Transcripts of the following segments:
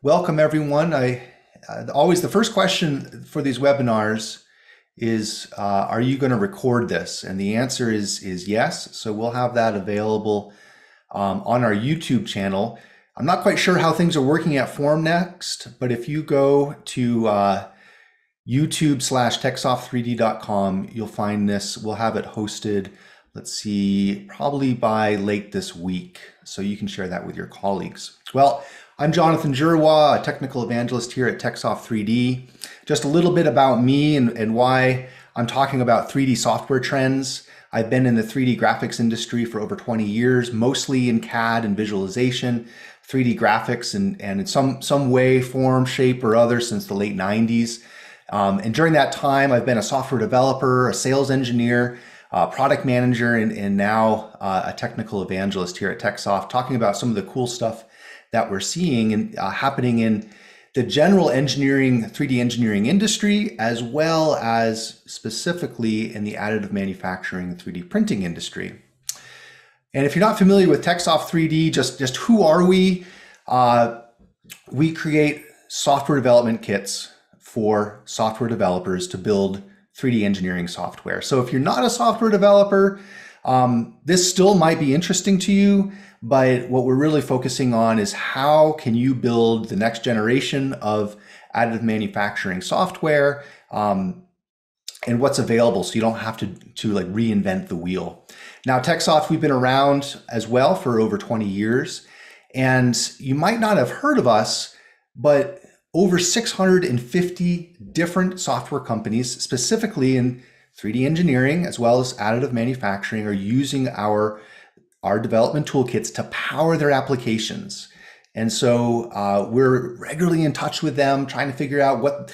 Welcome everyone. Always the first question for these webinars is, are you going to record this? And the answer is yes. So we'll have that available on our YouTube channel. I'm not quite sure how things are working at FormNext, but if you go to YouTube/techsoft3d.com, you'll find this. We'll have it hosted, let's see, probably by late this week. So you can share that with your colleagues. Well, I'm Jonathan Giroir, a technical evangelist here at TechSoft3D. Just a little bit about me and why I'm talking about 3D software trends. I've been in the 3D graphics industry for over 20 years, mostly in CAD and visualization, 3D graphics and in some way, form, shape, or other since the late 90s. And during that time, I've been a software developer, a sales engineer, product manager, and now a technical evangelist here at TechSoft, talking about some of the cool stuff that we're seeing and happening in the general engineering, 3D engineering industry, as well as specifically in the additive manufacturing and 3D printing industry. And if you're not familiar with TechSoft 3D, just who are we? We create software development kits for software developers to build 3D engineering software. So if you're not a software developer, this still might be interesting to you, but what we're really focusing on is how can you build the next generation of additive manufacturing software and what's available so you don't have to like reinvent the wheel. Now, TechSoft, we've been around as well for over 20 years, and you might not have heard of us, but over 650 different software companies, specifically in 3D engineering as well as additive manufacturing, are using our development toolkits to power their applications. And so we're regularly in touch with them, trying to figure out what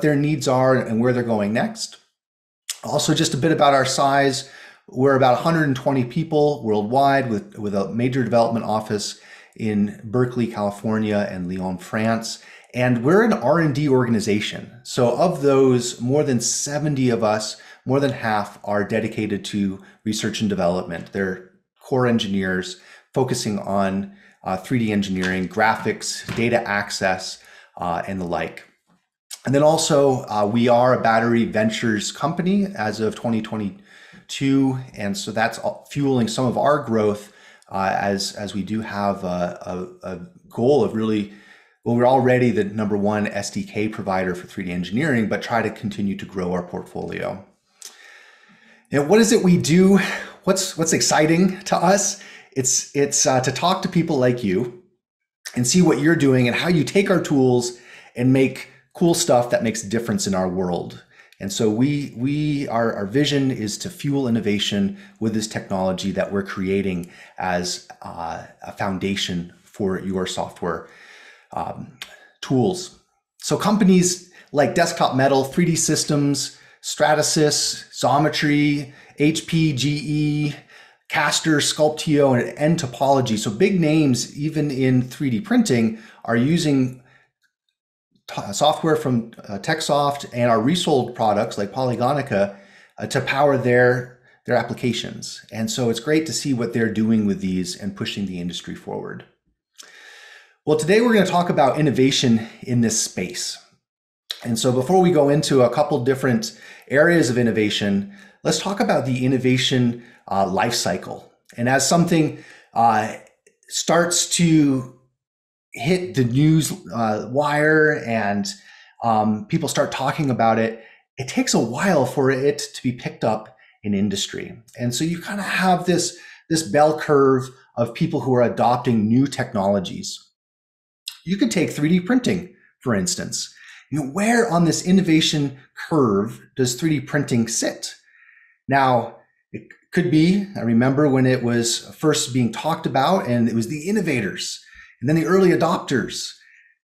their needs are and where they're going next. Also, just a bit about our size. We're about 120 people worldwide with a major development office in Berkeley, California, and Lyon, France. And we're an R&D organization. So of those, more than 70 of us, more than half, are dedicated to research and development. They're core engineers focusing on 3D engineering, graphics, data access, and the like. And then also, we are a battery ventures company as of 2022. And so that's fueling some of our growth as we do have a goal of really, well, we're already the #1 SDK provider for 3D engineering, but try to continue to grow our portfolio. And what is it we do? What's exciting to us? It's to talk to people like you and see what you're doing and how you take our tools and make cool stuff that makes a difference in our world. And so our vision is to fuel innovation with this technology that we're creating as a foundation for your software tools. So companies like Desktop Metal, 3D Systems, Stratasys, Xometry, HP, GE, Caster, Sculpteo, and Topology. So big names, even in 3D printing, are using software from TechSoft and our resold products like Polygonica to power their applications. And so it's great to see what they're doing with these and pushing the industry forward. Well, today we're going to talk about innovation in this space. And so before we go into a couple different areas of innovation, let's talk about the innovation life cycle. And as something starts to hit the news wire and people start talking about it, it takes a while for it to be picked up in industry. And so you kind of have this bell curve of people who are adopting new technologies. You could take 3D printing, for instance. You know, where on this innovation curve does 3D printing sit? Now, it could be, I remember when it was first being talked about and it was the innovators and then the early adopters.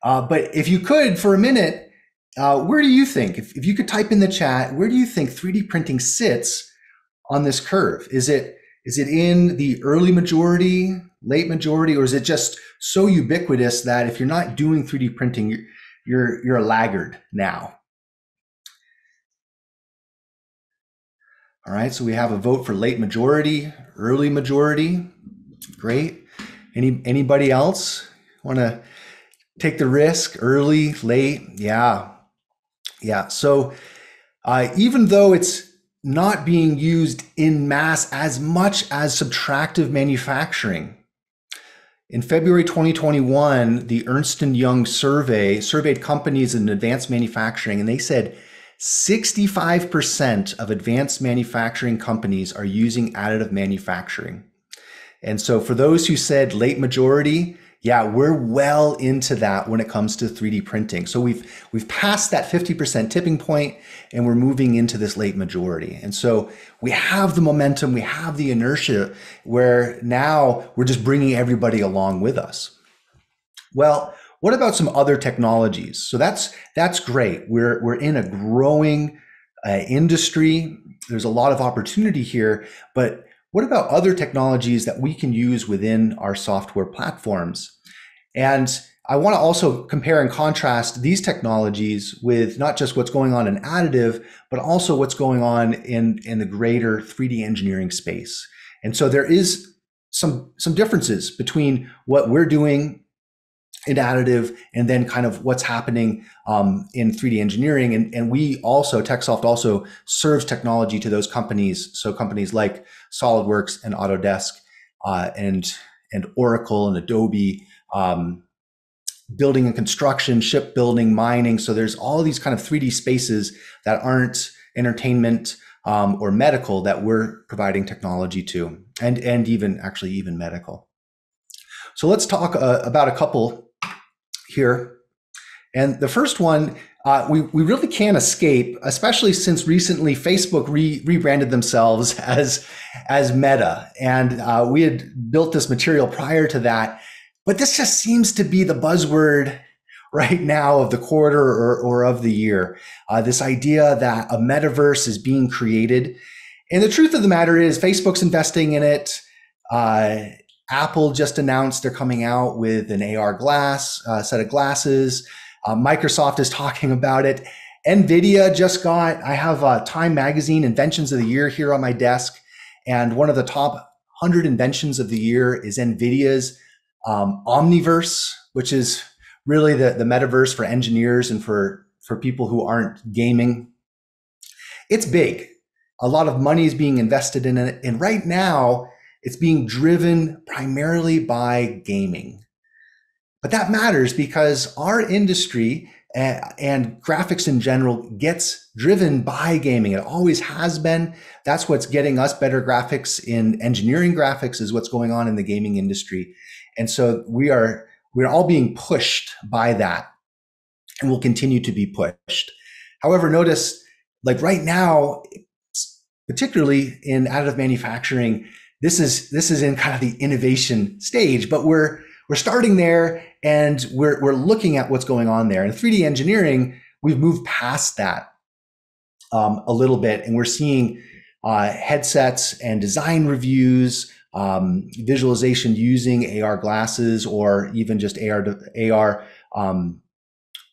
But if you could, for a minute, where do you think, if you could type in the chat, where do you think 3D printing sits on this curve? Is it in the early majority, late majority, or is it just so ubiquitous that if you're not doing 3D printing, you're a laggard now? All right, so we have a vote for late majority, early majority. Great. Anybody else want to Take the risk early, late. Yeah. Yeah. So even though it's not being used in mass as much as subtractive manufacturing, in February 2021, the Ernst& Young surveyed companies in advanced manufacturing, and they said 65% of advanced manufacturing companies are using additive manufacturing. And so for those who said late majority, yeah, we're well into that when it comes to 3D printing. So we've passed that 50% tipping point and we're moving into this late majority. And so we have the momentum, we have the inertia where now we're just bringing everybody along with us. Well, what about some other technologies? So that's great. We're in a growing industry. There's a lot of opportunity here, but what about other technologies that we can use within our software platforms? And I want to also compare and contrast these technologies with not just what's going on in additive, but also what's going on in the greater 3D engineering space. And so there is some differences between what we're doing in additive and then kind of what's happening in 3D engineering. And we also, TechSoft also serves technology to those companies. So companies like SolidWorks and Autodesk and Oracle and Adobe, building and construction, shipbuilding, mining. So there's all these kind of 3D spaces that aren't entertainment or medical that we're providing technology to, and even medical. So let's talk about a couple here. And the first one, we really can't escape, especially since recently Facebook rebranded themselves as Meta. And we had built this material prior to that. But this just seems to be the buzzword right now of the quarter or of the year. This idea that a metaverse is being created. And the truth of the matter is Facebook's investing in it. Apple just announced they're coming out with an AR set of glasses. Microsoft is talking about it. NVIDIA just got, I have Time Magazine Inventions of the Year here on my desk. And one of the top 100 inventions of the year is NVIDIA's Omniverse, which is really the metaverse for engineers and for people who aren't gaming. It's big. A lot of money is being invested in it. And right now, it's being driven primarily by gaming. But that matters because our industry and graphics in general gets driven by gaming. It always has been. That's what's getting us better graphics in engineering graphics is what's going on in the gaming industry. And so we're all being pushed by that and will continue to be pushed. However, notice like right now, particularly in additive manufacturing, this is in kind of the innovation stage, but we're starting there and we're looking at what's going on there. In 3D engineering, we've moved past that a little bit, and we're seeing headsets and design reviews, visualization using AR glasses or even just AR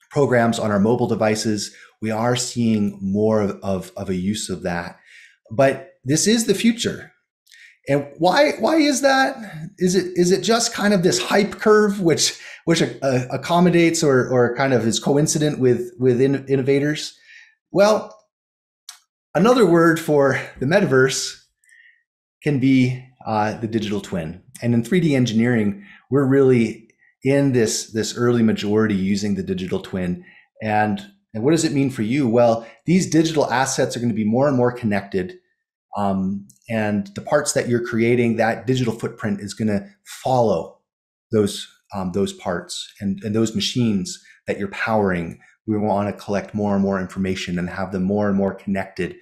programs on our mobile devices. We are seeing more of a use of that, but this is the future. And why is that? Is it just kind of this hype curve which accommodates or kind of is coincident with innovators? Well, another word for the metaverse can be the digital twin. And in 3D engineering, we're really in this early majority using the digital twin. And what does it mean for you? Well, these digital assets are going to be more and more connected. And the parts that you're creating, that digital footprint is going to follow those parts and those machines that you're powering. We want to collect more and more information and have them more and more connected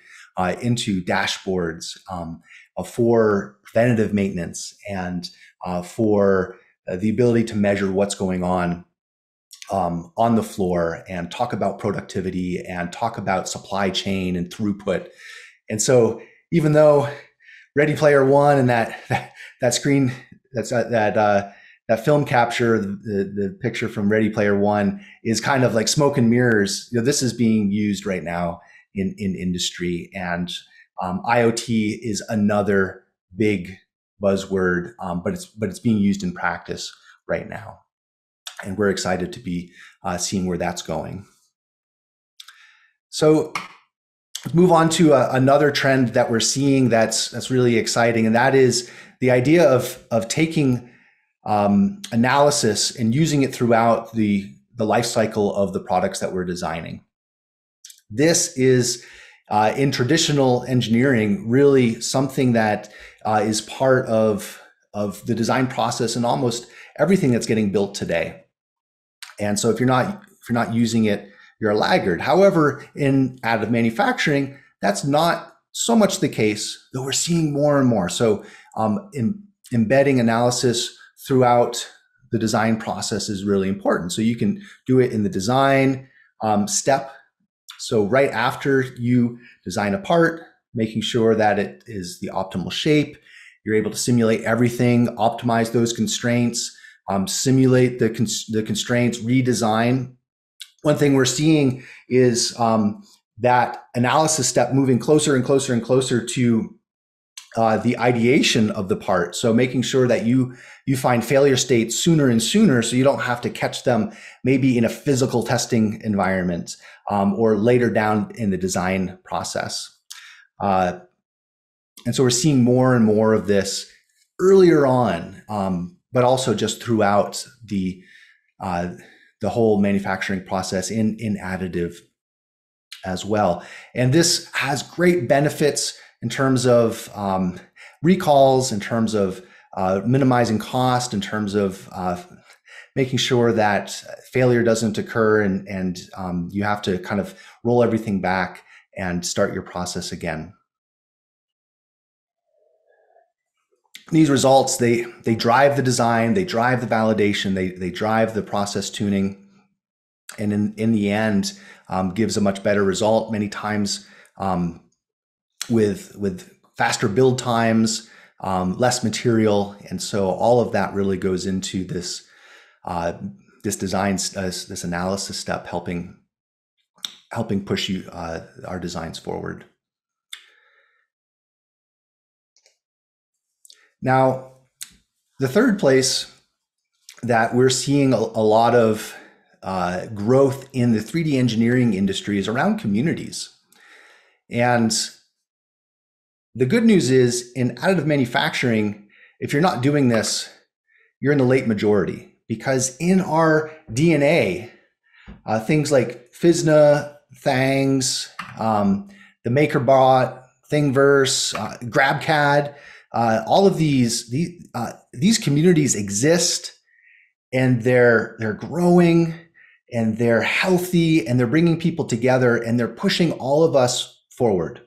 into dashboards for preventative maintenance and for the ability to measure what's going on the floor and talk about productivity and talk about supply chain and throughput. And so even though Ready Player One and that screen, that film capture, the picture from Ready Player One is kind of like smoke and mirrors, this is being used right now in industry, and IoT is another big buzzword, but it's being used in practice right now. And we're excited to be seeing where that's going. So let's move on to another trend that we're seeing that's really exciting, and that is the idea of taking analysis and using it throughout the life cycle of the products that we're designing. This is in traditional engineering really something that is part of the design process and almost everything that's getting built today. And so if you're not using it, you're a laggard. However, in additive manufacturing, that's not so much the case, though we're seeing more and more. So embedding analysis throughout the design process is really important. So you can do it in the design step. So right after you design a part, making sure that it is the optimal shape, you're able to simulate everything, optimize those constraints, simulate the constraints, redesign. One thing we're seeing is that analysis step moving closer and closer and closer to the ideation of the part. So making sure that you find failure states sooner and sooner, so you don't have to catch them maybe in a physical testing environment or later down in the design process. And so we're seeing more and more of this earlier on, but also just throughout the whole manufacturing process in additive as well. And this has great benefits in terms of recalls, in terms of minimizing cost, in terms of making sure that failure doesn't occur and you have to kind of roll everything back and start your process again. These results, they drive the design, they drive the validation, they drive the process tuning, and in the end, gives a much better result many times with faster build times, less material, and so all of that really goes into this design, this analysis step, helping push our designs forward. Now, the third place that we're seeing a lot of growth in the 3D engineering industry is around communities. And the good news is in additive manufacturing, if you're not doing this, you're in the late majority, because in our DNA, things like FISNA, Thangs, the MakerBot, Thingiverse, GrabCAD, all of these communities exist, and they're growing, and they're healthy, and they're bringing people together, and they're pushing all of us forward.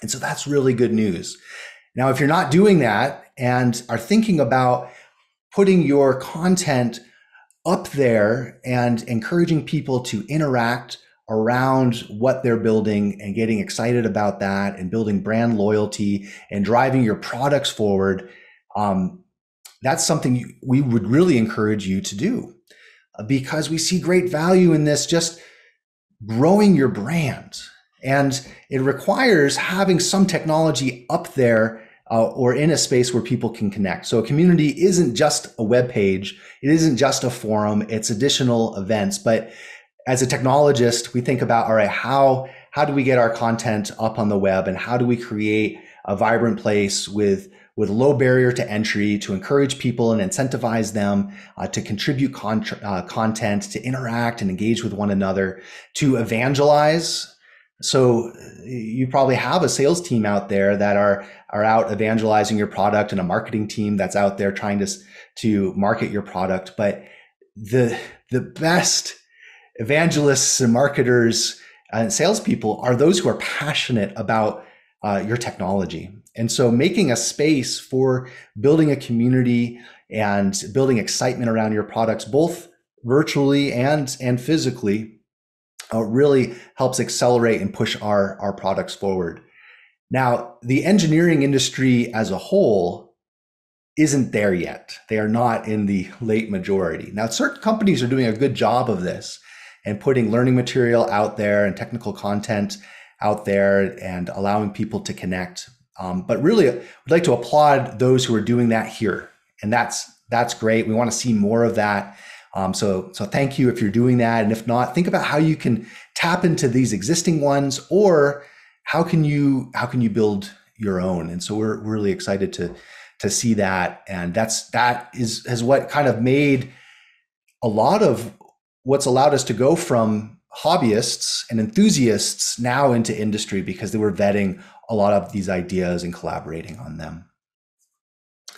And so that's really good news. Now, if you're not doing that and are thinking about putting your content up there and encouraging people to interact around what they're building and getting excited about that and building brand loyalty and driving your products forward, that's something we would really encourage you to do, because we see great value in this, just growing your brand. And it requires having some technology up there or in a space where people can connect. So a community isn't just a web page. It isn't just a forum. It's additional events. But as a technologist, we think about, all right, how do we get our content up on the web, and how do we create a vibrant place with low barrier to entry to encourage people and incentivize them to contribute content, to interact and engage with one another, to evangelize. So you probably have a sales team out there that are out evangelizing your product, and a marketing team that's out there trying to market your product. But the best evangelists and marketers and salespeople are those who are passionate about your technology. And so making a space for building a community and building excitement around your products, both virtually and physically, really helps accelerate and push our products forward. Now, the engineering industry as a whole isn't there yet. They are not in the late majority. Now, certain companies are doing a good job of this and putting learning material out there and technical content out there and allowing people to connect. But really, we'd like to applaud those who are doing that here. And that's great. We want to see more of that. So thank you if you're doing that. And if not, think about how you can tap into these existing ones, or how can you build your own. And so we're really excited to see that. And that is what kind of made a lot of what's allowed us to go from hobbyists and enthusiasts now into industry, because they were vetting a lot of these ideas and collaborating on them. All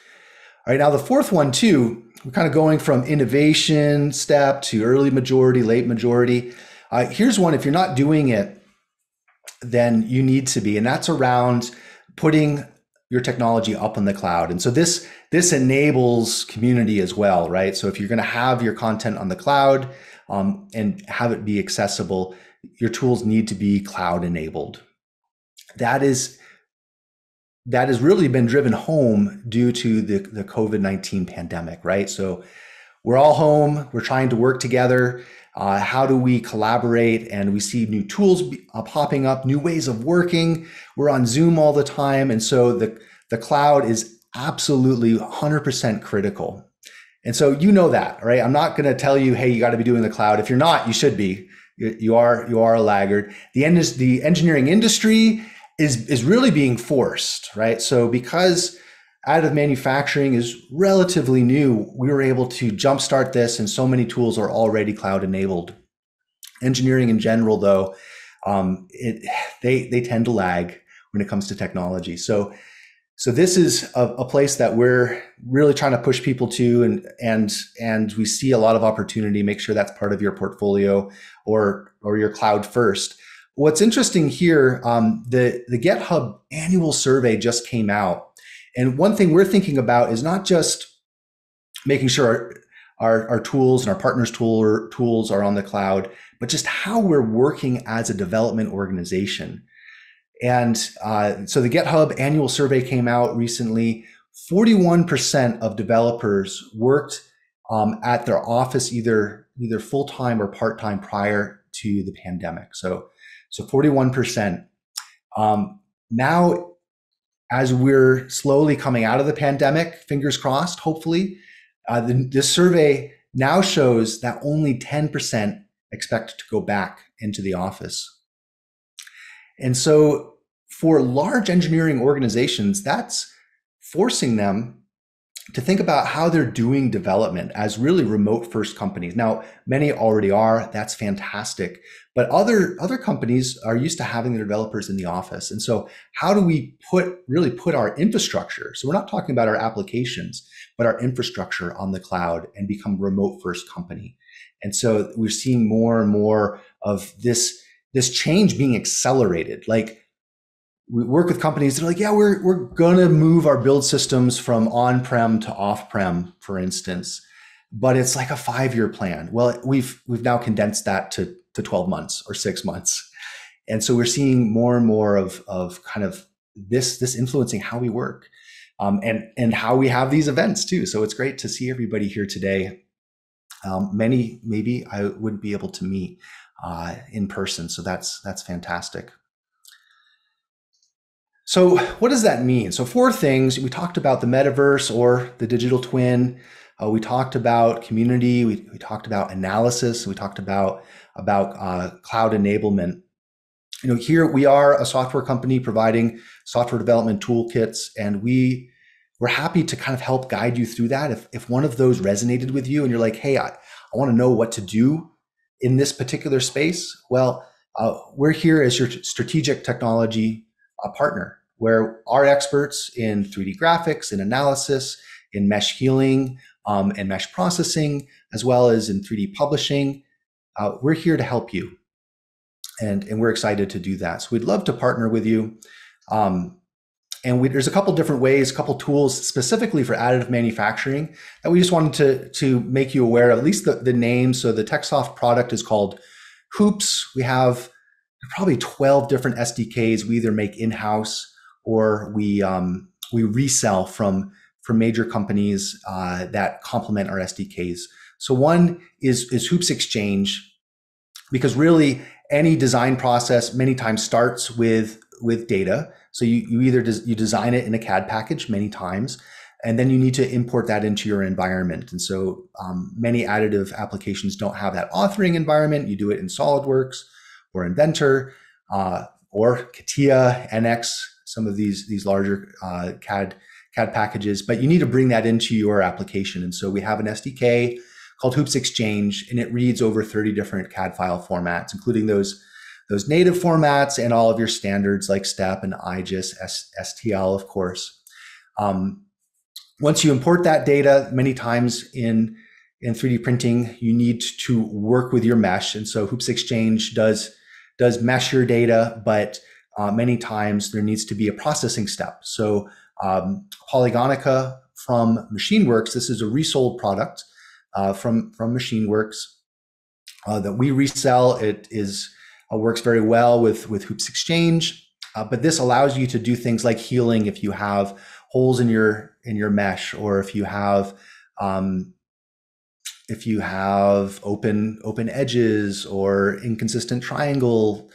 right, now the fourth one too, we're kind of going from innovation step to early majority, late majority. Here's one, if you're not doing it, then you need to be, and that's around putting your technology up on the cloud. And so this enables community as well, right? So if you're going to have your content on the cloud and have it be accessible, your tools need to be cloud enabled. That has really been driven home due to the COVID-19 pandemic, right? So we're all home, we're trying to work together. How do we collaborate? And we see new tools popping up, new ways of working. We're on Zoom all the time. And so the cloud is absolutely 100% critical. And so you know that, right? I'm not going to tell you, hey, you got to be doing the cloud. If you're not, you should be. You are a laggard. The engineering industry is really being forced, right? So because additive manufacturing is relatively new, we were able to jumpstart this, and so many tools are already cloud enabled. Engineering in general, though, they tend to lag when it comes to technology. So this is a place that we're really trying to push people to, and we see a lot of opportunity. Make sure that's part of your portfolio or your cloud first. What's interesting here, the GitHub annual survey just came out. And one thing we're thinking about is not just making sure our tools and our partners' tools are on the cloud, but just how we're working as a development organization. And so the GitHub annual survey came out recently. 41% of developers worked at their office either full-time or part-time prior to the pandemic. So 41%. Now, as we're slowly coming out of the pandemic, fingers crossed, hopefully, this survey now shows that only 10% expect to go back into the office. And so for large engineering organizations, that's forcing them to think about how they're doing development as really remote first companies. Now, many already are, that's fantastic, but other companies are used to having their developers in the office. And so how do we really put our infrastructure, so we're not talking about our applications, but our infrastructure on the cloud and become remote first company? And so we're seeing more and more of this change being accelerated. Like, we work with companies that are like, yeah, we're gonna move our build systems from on-prem to off-prem, for instance, but it's like a 5-year plan. Well, we've now condensed that to 12 months or 6 months. And so we're seeing more and more of kind of this influencing how we work and how we have these events too. So it's great to see everybody here today. Many, maybe I wouldn't be able to meet in person. So that's fantastic. So what does that mean? So 4 things. We talked about the metaverse or the digital twin. We talked about community. We talked about analysis. We talked about cloud enablement. Here we are a software company providing software development toolkits, and we're happy to kind of help guide you through that. If one of those resonated with you and you're like, hey, I want to know what to do in this particular space, well, we're here as your strategic technology partner, where our experts in 3D graphics and analysis, in mesh healing and mesh processing, as well as in 3D publishing, we're here to help you. And we're excited to do that. So we'd love to partner with you. There's a couple different ways, a couple tools specifically for additive manufacturing that we just wanted to make you aware of, at least the name. So the TechSoft product is called Hoops. We have probably 12 different SDKs we either make in-house or we resell from major companies that complement our SDKs. So one is Hoops Exchange, because really any design process many times starts with data. So you either you design it in a CAD package many times, And then you need to import that into your environment. And so many additive applications don't have that authoring environment. You do it in SolidWorks or Inventor or CATIA, NX, some of these larger CAD packages, but you need to bring that into your application. And so we have an SDK called Hoops Exchange, and it reads over 30 different CAD file formats, including those native formats and all of your standards like STEP and IGES, STL, of course. Once you import that data, many times in 3D printing, you need to work with your mesh. And so Hoops Exchange does mesh your data, but many times there needs to be a processing step. So Polygonica from MachineWorks, this is a resold product from MachineWorks that we resell. It works very well with Hoops Exchange, but this allows you to do things like healing if you have holes in your mesh, or if you have open edges or inconsistent triangle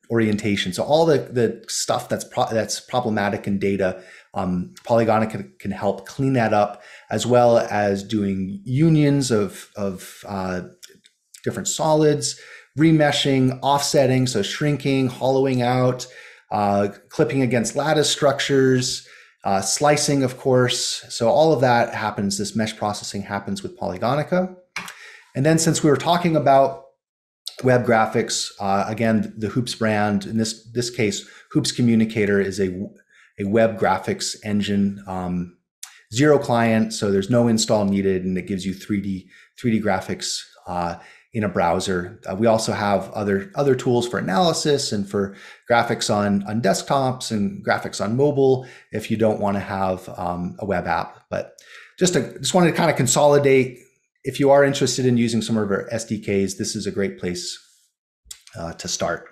orientation. So all the stuff that's problematic in data, Polygonica can help clean that up, as well as doing unions of different solids, remeshing, offsetting, so shrinking, hollowing out, clipping against lattice structures, slicing, of course. So all of that happens, this mesh processing happens with Polygonica. And then since we were talking about web graphics, again, the Hoops brand, in this case, Hoops Communicator is a web graphics engine, zero client, so there's no install needed, and it gives you 3D graphics in a browser. We also have other tools for analysis and for graphics on desktops and graphics on mobile if you don't want to have a web app. But just wanted to kind of consolidate. If you are interested in using some of our SDKs, this is a great place to start.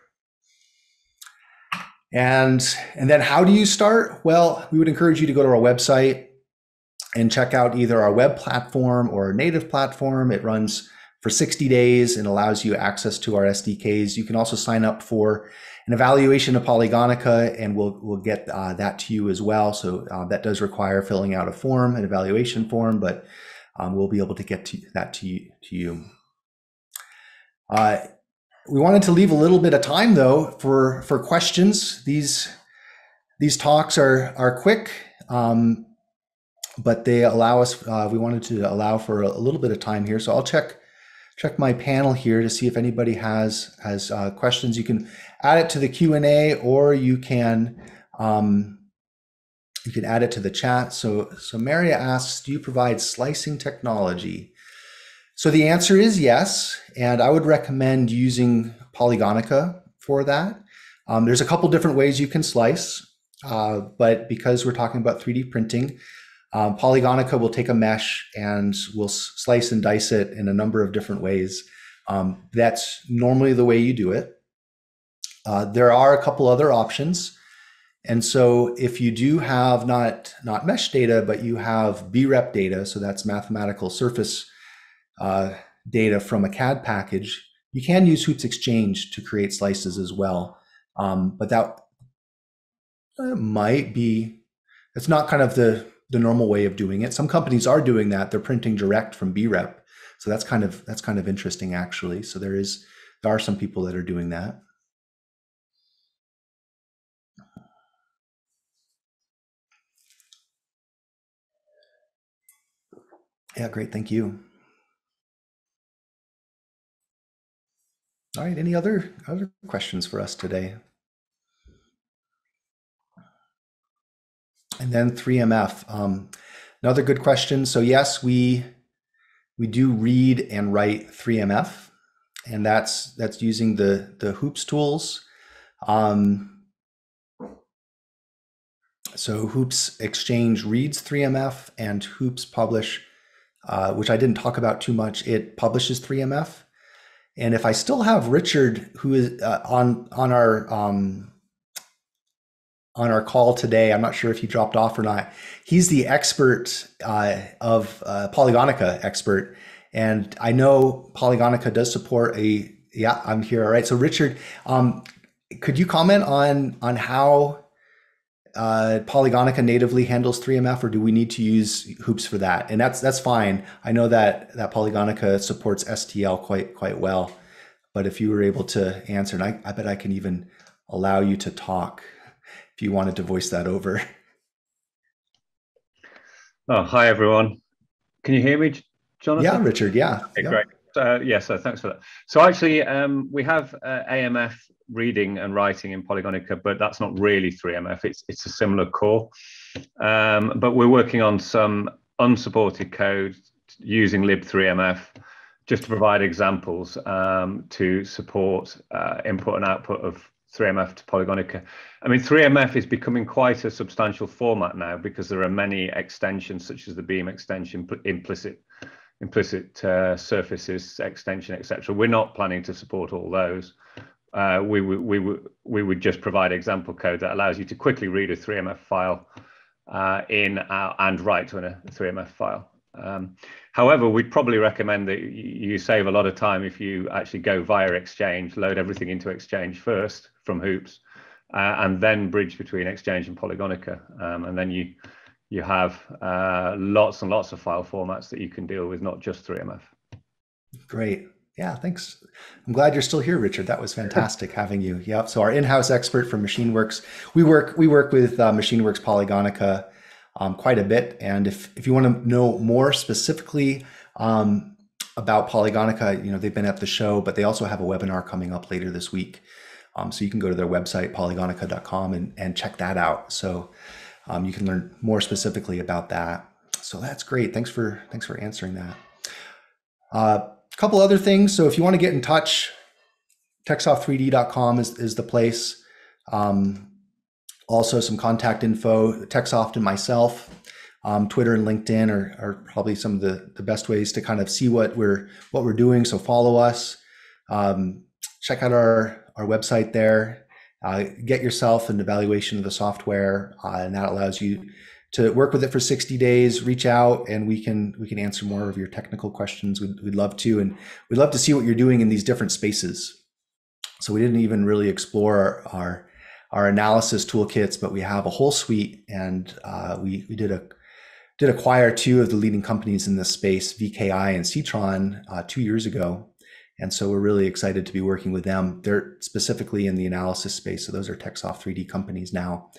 And then how do you start? Well, we would encourage you to go to our website and check out either our web platform or our native platform. It runs for 60 days and allows you access to our SDKs. You can also sign up for an evaluation of Polygonica, and we'll get that to you as well. So that does require filling out a form, an evaluation form, but we'll be able to get that to you. We wanted to leave a little bit of time though for questions. These talks are quick, but they allow us. We wanted to allow for a little bit of time here, so I'll check my panel here to see if anybody has questions. You can add it to the Q&A, or you can add it to the chat. So Maria asks, do you provide slicing technology? So the answer is yes, and I would recommend using Polygonica for that. There's a couple different ways you can slice, but because we're talking about 3D printing, Polygonica will take a mesh and will slice and dice it in a number of different ways. That's normally the way you do it. There are a couple other options. And so if you do have not mesh data, but you have BREP data, so that's mathematical surface data from a CAD package, you can use Hoops Exchange to create slices as well. But that might be, it's not kind of the normal way of doing it. Some companies are doing that. They're printing direct from BREP. So that's kind of interesting, actually. So there are some people that are doing that. Yeah, great. Thank you. All right. Any other questions for us today? And then 3MF. Another good question. So yes, we do read and write 3MF, and that's using the Hoops tools. So Hoops Exchange reads 3MF, and Hoops Publish, which I didn't talk about too much, it publishes 3MF. And if I still have Richard, who is on our call today, I'm not sure if he dropped off or not. He's the expert of Polygonica expert, and I know Polygonica does support yeah, I'm here. All right. So Richard, could you comment on how Polygonica natively handles 3MF, or do we need to use hoops for that? And that's fine. I know that Polygonica supports STL quite well. But if you were able to answer, and I bet I can even allow you to talk if you wanted to voice that over. Oh, hi everyone. Can you hear me, Jonathan? Yeah, Richard. Yeah. Okay, great. So thanks for that. So actually, we have AMF reading and writing in Polygonica, but that's not really 3MF. It's a similar core. But we're working on some unsupported code using lib3mf just to provide examples to support input and output of 3MF to Polygonica. I mean, 3MF is becoming quite a substantial format now because there are many extensions such as the beam extension, implicit surfaces extension, etc. We're not planning to support all those. We would just provide example code that allows you to quickly read a 3MF file and write to a 3MF file. However, we'd probably recommend that you save a lot of time if you actually go via Exchange, load everything into Exchange first from hoops, and then bridge between Exchange and Polygonica, and then you have lots and lots of file formats that you can deal with, not just 3MF. Great. Yeah, thanks. I'm glad you're still here, Richard. That was fantastic having you. Yep. So our in-house expert from MachineWorks, we work with MachineWorks Polygonica quite a bit. And if you want to know more specifically about Polygonica, they've been at the show, but they also have a webinar coming up later this week. So you can go to their website, polygonica.com, and check that out. So you can learn more specifically about that. So that's great. Thanks for answering that. A couple other things. So if you want to get in touch, techsoft3d.com is the place. Also some contact info, TechSoft and myself. Twitter and LinkedIn are probably some of the best ways to kind of see what we're doing. So follow us. Check out our website there. Get yourself an evaluation of the software, and that allows you to work with it for 60 days. Reach out, and we can answer more of your technical questions. We'd love to, and we'd love to see what you're doing in these different spaces. So we didn't even really explore our analysis toolkits, but we have a whole suite, and we did acquire two of the leading companies in this space, VKI and Citron, 2 years ago. And so we're really excited to be working with them. They're specifically in the analysis space. So those are TechSoft 3D companies now,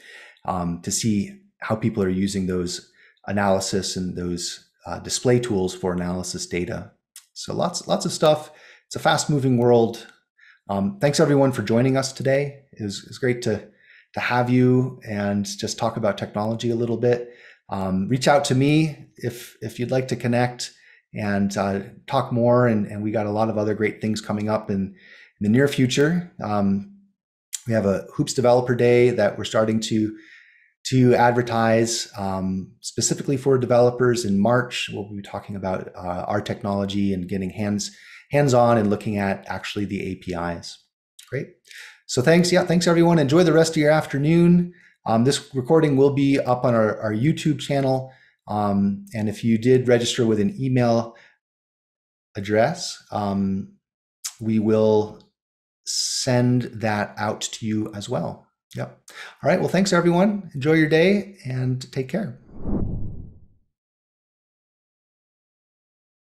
to see how people are using those analysis and those display tools for analysis data. So lots of stuff. It's a fast moving world. Thanks everyone for joining us today. It was great to have you and just talk about technology a little bit. Reach out to me if you'd like to connect and talk more. And we got a lot of other great things coming up in the near future. We have a Hoops Developer Day that we're starting to advertise specifically for developers in March. We'll be talking about our technology and getting hands-on and looking at actually the APIs. Great. So thanks. Yeah, thanks everyone. Enjoy the rest of your afternoon. This recording will be up on our YouTube channel. And if you did register with an email address, we will send that out to you as well. Yep. All right. Well, thanks everyone. Enjoy your day and take care.